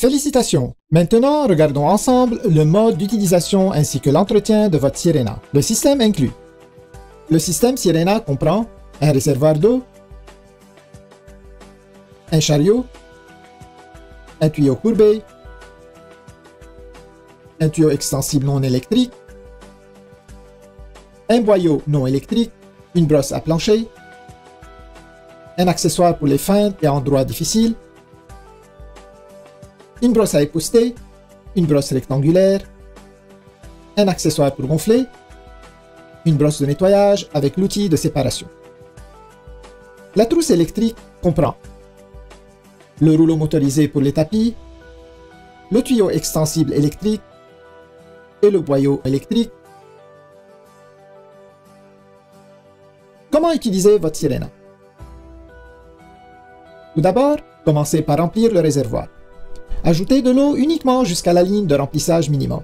Félicitations! Maintenant, regardons ensemble le mode d'utilisation ainsi que l'entretien de votre Sirena. Le système inclus. Le système Sirena comprend un réservoir d'eau, un chariot, un tuyau courbé, un tuyau extensible non électrique, un boyau non électrique, une brosse à plancher, un accessoire pour les feintes et endroits difficiles, une brosse à épousseter, une brosse rectangulaire, un accessoire pour gonfler, une brosse de nettoyage avec l'outil de séparation. La trousse électrique comprend le rouleau motorisé pour les tapis, le tuyau extensible électrique et le boyau électrique. Comment utiliser votre Sirena? Tout d'abord, commencez par remplir le réservoir. Ajoutez de l'eau uniquement jusqu'à la ligne de remplissage minimum.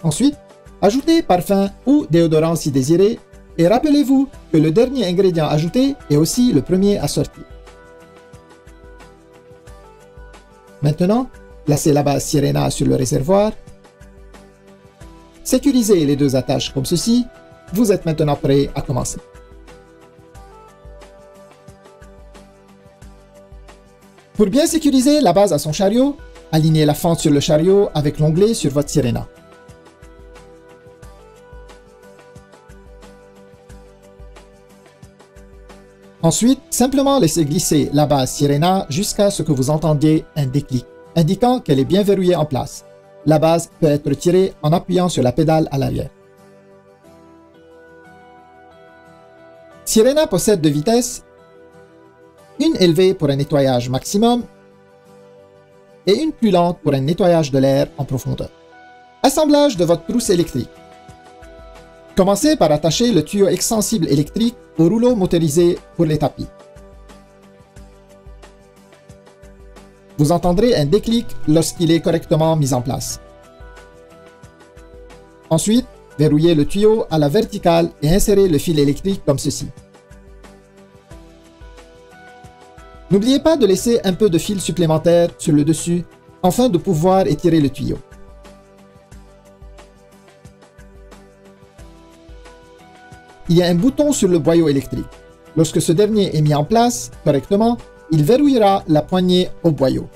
Ensuite, ajoutez parfum ou déodorant si désiré et rappelez-vous que le dernier ingrédient ajouté est aussi le premier à sortir. Maintenant, placez la base Sirena sur le réservoir. Sécurisez les deux attaches comme ceci. Vous êtes maintenant prêt à commencer. Pour bien sécuriser la base à son chariot, alignez la fente sur le chariot avec l'onglet sur votre Sirena. Ensuite, simplement laissez glisser la base Sirena jusqu'à ce que vous entendiez un déclic, indiquant qu'elle est bien verrouillée en place. La base peut être tirée en appuyant sur la pédale à l'arrière. Sirena possède deux vitesses, une élevée pour un nettoyage maximum et une plus lente pour un nettoyage de l'air en profondeur. Assemblage de votre trousse électrique. Commencez par attacher le tuyau extensible électrique au rouleau motorisé pour les tapis. Vous entendrez un déclic lorsqu'il est correctement mis en place. Ensuite, verrouillez le tuyau à la verticale et insérez le fil électrique comme ceci. N'oubliez pas de laisser un peu de fil supplémentaire sur le dessus afin de pouvoir étirer le tuyau. Il y a un bouton sur le boyau électrique. Lorsque ce dernier est mis en place correctement, il verrouillera la poignée au boyau.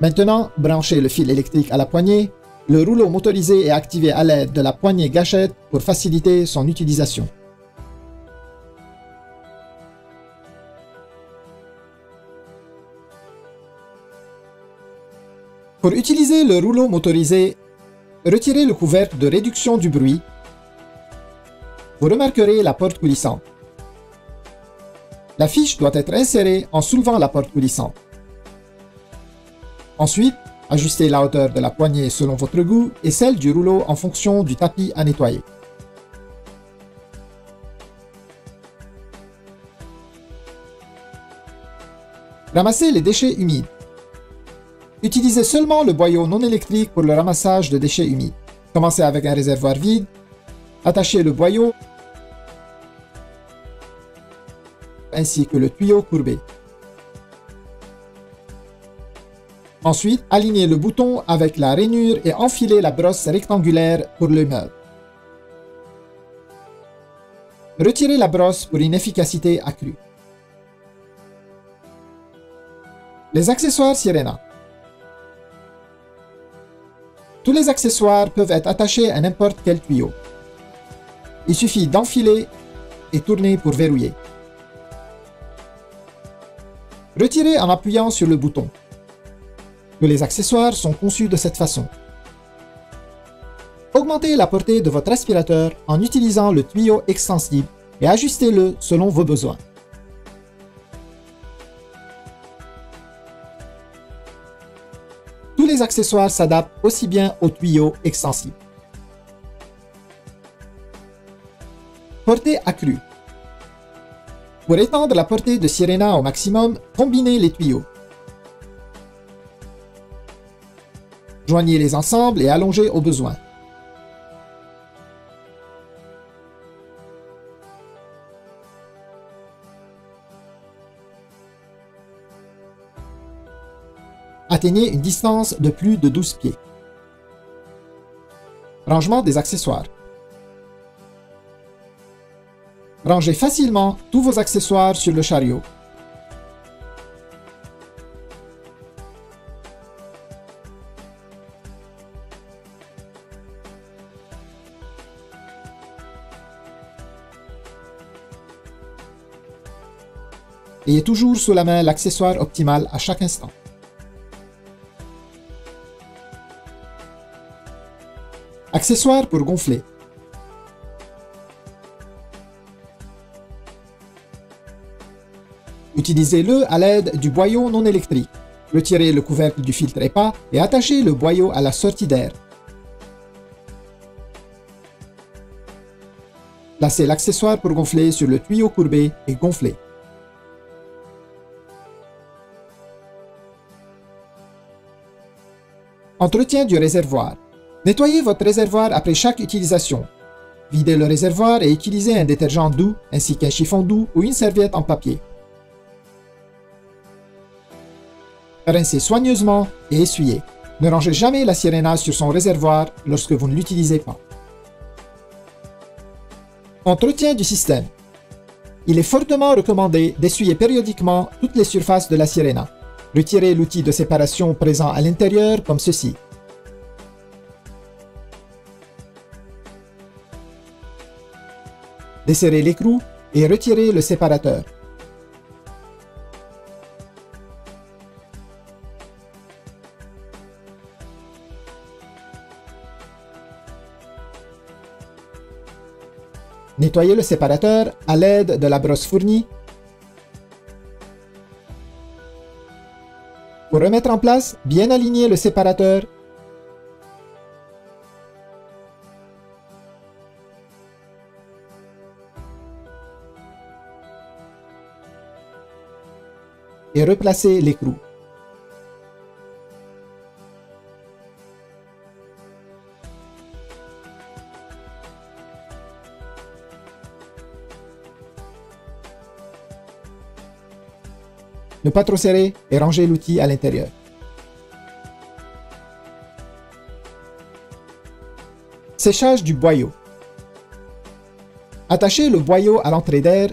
Maintenant, branchez le fil électrique à la poignée. Le rouleau motorisé est activé à l'aide de la poignée gâchette pour faciliter son utilisation. Pour utiliser le rouleau motorisé, retirez le couvercle de réduction du bruit. Vous remarquerez la porte coulissante. La fiche doit être insérée en soulevant la porte coulissante. Ensuite, ajustez la hauteur de la poignée selon votre goût et celle du rouleau en fonction du tapis à nettoyer. Ramassez les déchets humides. Utilisez seulement le boyau non électrique pour le ramassage de déchets humides. Commencez avec un réservoir vide. Attachez le boyau ainsi que le tuyau courbé. Ensuite, alignez le bouton avec la rainure et enfilez la brosse rectangulaire pour le meuble. Retirez la brosse pour une efficacité accrue. Les accessoires Sirena. Tous les accessoires peuvent être attachés à n'importe quel tuyau. Il suffit d'enfiler et tourner pour verrouiller. Retirez en appuyant sur le bouton. Tous les accessoires sont conçus de cette façon. Augmentez la portée de votre aspirateur en utilisant le tuyau extensible et ajustez-le selon vos besoins. Tous les accessoires s'adaptent aussi bien au tuyau extensible. Portée accrue. Pour étendre la portée de Sirena au maximum, combinez les tuyaux. Joignez-les ensemble et allongez au besoin. Atteignez une distance de plus de 12 pieds. Rangement des accessoires. Rangez facilement tous vos accessoires sur le chariot. Ayez toujours sous la main l'accessoire optimal à chaque instant. Accessoire pour gonfler. Utilisez-le à l'aide du boyau non électrique. Retirez le couvercle du filtre EPA et attachez le boyau à la sortie d'air. Placez l'accessoire pour gonfler sur le tuyau courbé et gonflez. Entretien du réservoir. Nettoyez votre réservoir après chaque utilisation. Videz le réservoir et utilisez un détergent doux ainsi qu'un chiffon doux ou une serviette en papier. Rincez soigneusement et essuyez. Ne rangez jamais la Sirena sur son réservoir lorsque vous ne l'utilisez pas. Entretien du système. Il est fortement recommandé d'essuyer périodiquement toutes les surfaces de la Sirena. Retirez l'outil de séparation présent à l'intérieur comme ceci. Desserrez l'écrou et retirez le séparateur. Nettoyez le séparateur à l'aide de la brosse fournie. Pour remettre en place, bien aligner le séparateur. Et replacer l'écrou. Ne pas trop serrer et ranger l'outil à l'intérieur. Séchage du boyau. Attachez le boyau à l'entrée d'air.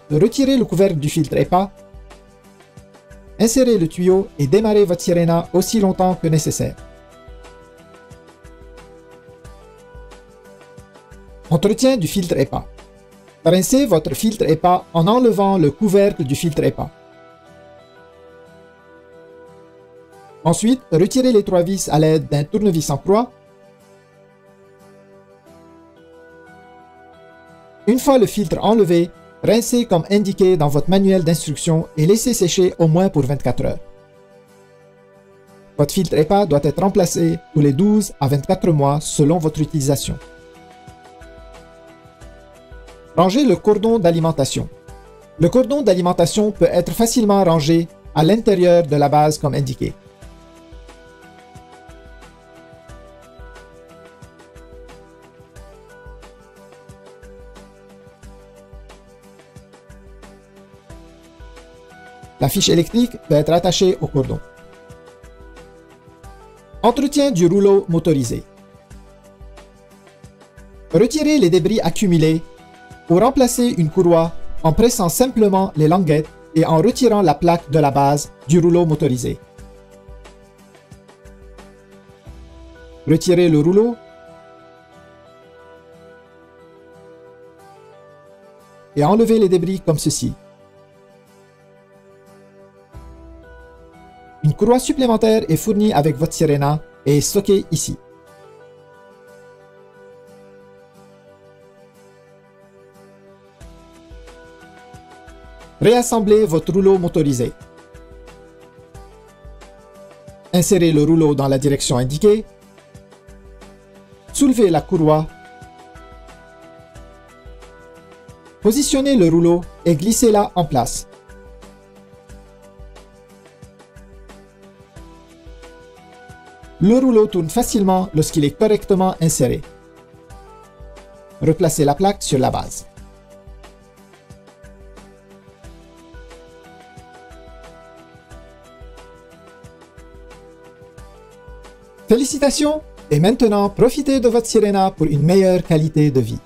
Retirez le couvercle du filtre EPA. Insérez le tuyau et démarrez votre Sirena aussi longtemps que nécessaire. Entretien du filtre EPA. Rincez votre filtre EPA en enlevant le couvercle du filtre EPA. Ensuite, retirez les 3 vis à l'aide d'un tournevis en croix. Une fois le filtre enlevé, rincez comme indiqué dans votre manuel d'instruction et laissez sécher au moins pour 24 heures. Votre filtre EPA doit être remplacé tous les 12 à 24 mois selon votre utilisation. Rangez le cordon d'alimentation. Le cordon d'alimentation peut être facilement rangé à l'intérieur de la base comme indiqué. La fiche électrique peut être attachée au cordon. Entretien du rouleau motorisé. Retirez les débris accumulés ou remplacez une courroie en pressant simplement les languettes et en retirant la plaque de la base du rouleau motorisé. Retirez le rouleau et enlevez les débris comme ceci. Une courroie supplémentaire est fournie avec votre Sirena et est stockée ici. Réassemblez votre rouleau motorisé. Insérez le rouleau dans la direction indiquée. Soulevez la courroie. Positionnez le rouleau et glissez-la en place. Le rouleau tourne facilement lorsqu'il est correctement inséré. Replacez la plaque sur la base. Félicitations! Et maintenant, profitez de votre Sirena pour une meilleure qualité de vie.